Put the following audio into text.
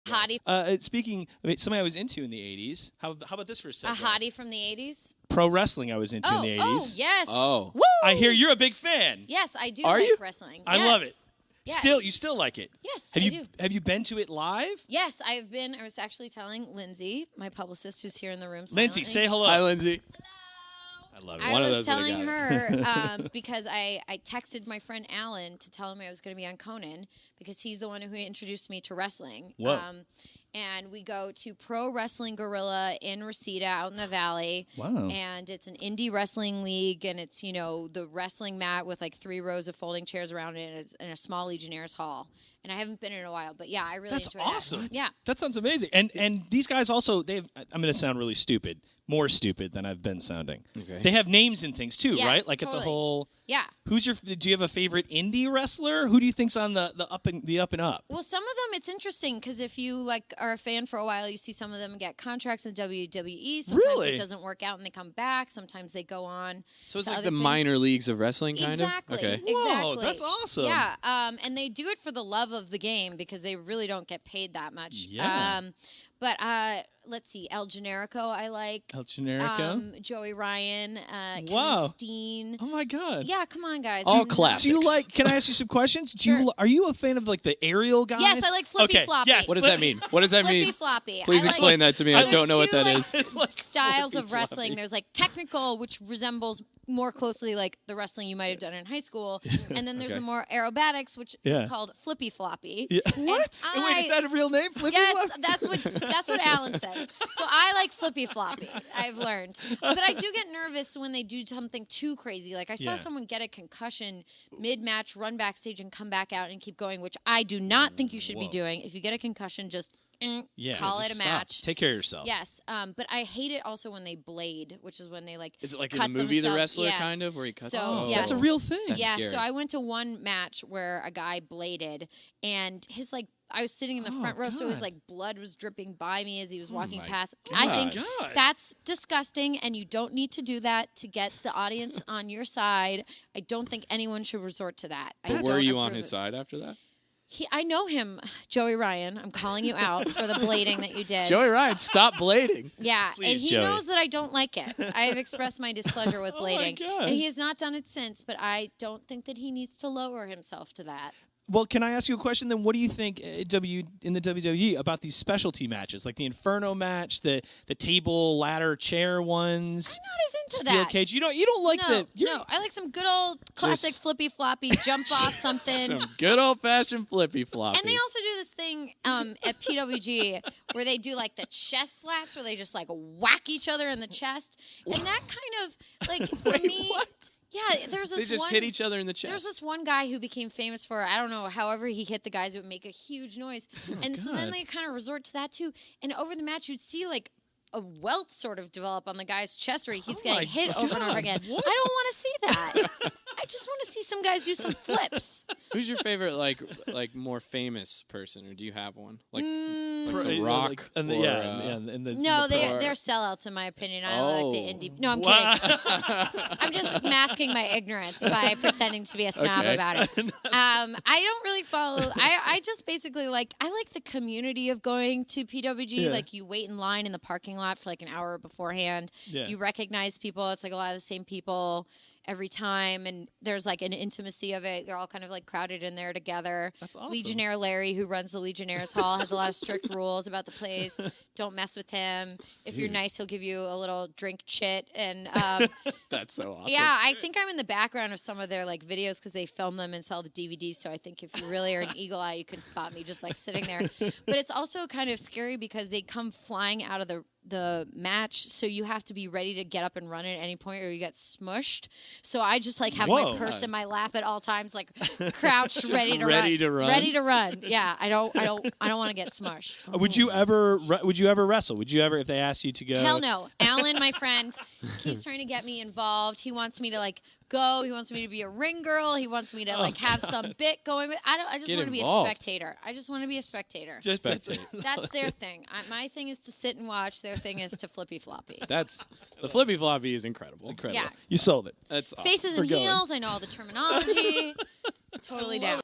Hottie. Speaking of something I was into in the 80s, how about this for a second? A hottie from the 80s? Pro wrestling I was into in the 80s. Oh, yes. Oh. Woo! I hear you're a big fan. Yes, I do Are like you? wrestling. I Yes. love it. Yes. You still like it? Yes, I do. Have you been to it live? Yes, I've been. I was actually telling Lindsay, my publicist, who's here in the room. Lindsay, say hello. Hi, Lindsay. I love it. I was telling her because I texted my friend Alan to tell him I was going to be on Conan because he's the one who introduced me to wrestling. Whoa. And we go to Pro Wrestling Gorilla in Reseda out in the Valley. Wow. And it's an indie wrestling league, and it's, the wrestling mat with like 3 rows of folding chairs around it, and it's in a small Legionnaires hall. And I haven't been in a while, but yeah, I really enjoy awesome. that. Yeah. That sounds amazing. And these guys also, I'm going to sound really stupid, more stupid than I've been sounding. Okay. They have names and things too, Yes, right? Like totally. it's a whole. Yeah. Do you have a favorite indie wrestler? Who do you think's on the up and up? Well, some of them, it's interesting because if you are a fan for a while, you see some of them get contracts in WWE. Sometimes Really? it doesn't work out and they come back. Sometimes they go on. So it's to like other the things. minor leagues of wrestling, kind Exactly. of? Okay. Whoa, Exactly. that's awesome. Yeah, and they do it for the love of the game because they really don't get paid that much. Yeah. But let's see, El Generico I like. El Generico? Joey Ryan, Wow. Kevin Steen. Oh my God. Yeah, come on, guys. All You know. classics. Do you like? Can I ask you some questions? Sure. Are you a fan of like the aerial guys? Yes, I like Flippy Okay, Floppy. yes, What does that mean? What does that Flippy mean? Floppy. Please I like- explain that to me. So I there's don't know what two, that is. styles of Flippy wrestling. floppy. There's like technical, which resembles more closely like the wrestling you might have done in high school, and then there's Okay. the more aerobatics, which Yeah. is called Flippy Floppy. Yeah. And What? Wait, is that a real name? Flippy Yes, Floppy? that's what Alan says. So I like Flippy Floppy. I've learned, but I do get nervous when they do something too crazy. Like I saw Yeah. someone get a concussion mid-match, run backstage, and come back out and keep going, which I do not think you should be Whoa. doing. If you get a concussion, just Yeah, call it a just match. Take care of yourself. Yes, but I hate it also when they blade, which is when they like. Is it like in cut the movie The themselves. Wrestler, Yes. kind of, where he cuts? So, Oh. yes. That's a real thing. That's Yeah, scary. so I went to one match where a guy bladed, and his I was sitting in the front row, so his God. blood was dripping by me as he was walking my past. God. I think God. that's disgusting, and you don't need to do that to get the audience on your side. I don't think anyone should resort to that. I But were don't you on approve his it. side after that? I know him, Joey Ryan. I'm calling you out for the blading that you did. Joey Ryan, stop blading. Yeah, Please, and he Joey. knows that I don't like it. I have expressed my displeasure with Oh my blading, God. and he has not done it since. But I don't think that he needs to lower himself to that. Well, can I ask you a question then? What do you think in the WWE about these specialty matches, like the Inferno match, the table, ladder, chair ones, I'm not as into steel that. cage? You don't like No, I like some good old classic Just- flippy floppy jump off something. Some good old-fashioned flippy floppy. And they also do this thing at PWG where they do like the chest slaps where they just whack each other in the chest. And that kind of for me, yeah, there's this They just one, hit each other in the chest. There's this one guy who became famous for, I don't know, however he hit the guys, it would make a huge noise. And so then God. they kind of resort to that too. And over the match, you'd see a welt sort of develop on the guy's chest where he keeps Oh my getting hit over and over God, again. what? I don't want to see that. I just want to see some guys do some flips. Who's your favorite, more famous person, or do you have one? Like Mm, The Rock? and the, or, and the no, the they're sellouts in my opinion. I like the Oh. indie. No, I'm Wow. kidding. I'm just masking my ignorance by pretending to be a snob Okay. about it. I don't really follow. I just basically I like the community of going to PWG. Yeah. Like you wait in line in the parking lot for an hour beforehand. Yeah. You recognize people. It's a lot of the same people every time, and there's an intimacy of it. They're all kind of crowded in there together. That's awesome. Legionnaire Larry, who runs the Legionnaires Hall, has a lot of strict rules about the place. Don't mess with him. If you're nice, he'll give you a little drink chit. And That's so awesome. yeah, I think I'm in the background of some of their videos because they film them and sell the DVDs. So I think if you really are an eagle eye, you can spot me just sitting there. But it's also kind of scary because they come flying out of the match, so you have to be ready to get up and run at any point or you get smushed. So I just have Whoa. my purse in my lap at all times, crouched, ready to ready to run. ready to run. Yeah, I don't want to get smushed. Would you ever wrestle? Would you ever, if they asked you to go? Hell no. Alan, my friend, keeps trying to get me involved. He wants me to go. He wants me to be a ring girl. He wants me to have some bit going. I just Get want to be a involved. spectator. I just want to be a spectator. Just Spectate. That's their thing. My thing is to sit and watch. Their thing is to flippy floppy. The flippy floppy is incredible. incredible. Yeah. You sold it. That's awesome. Faces and We're going. heels. I know all the terminology. Totally down.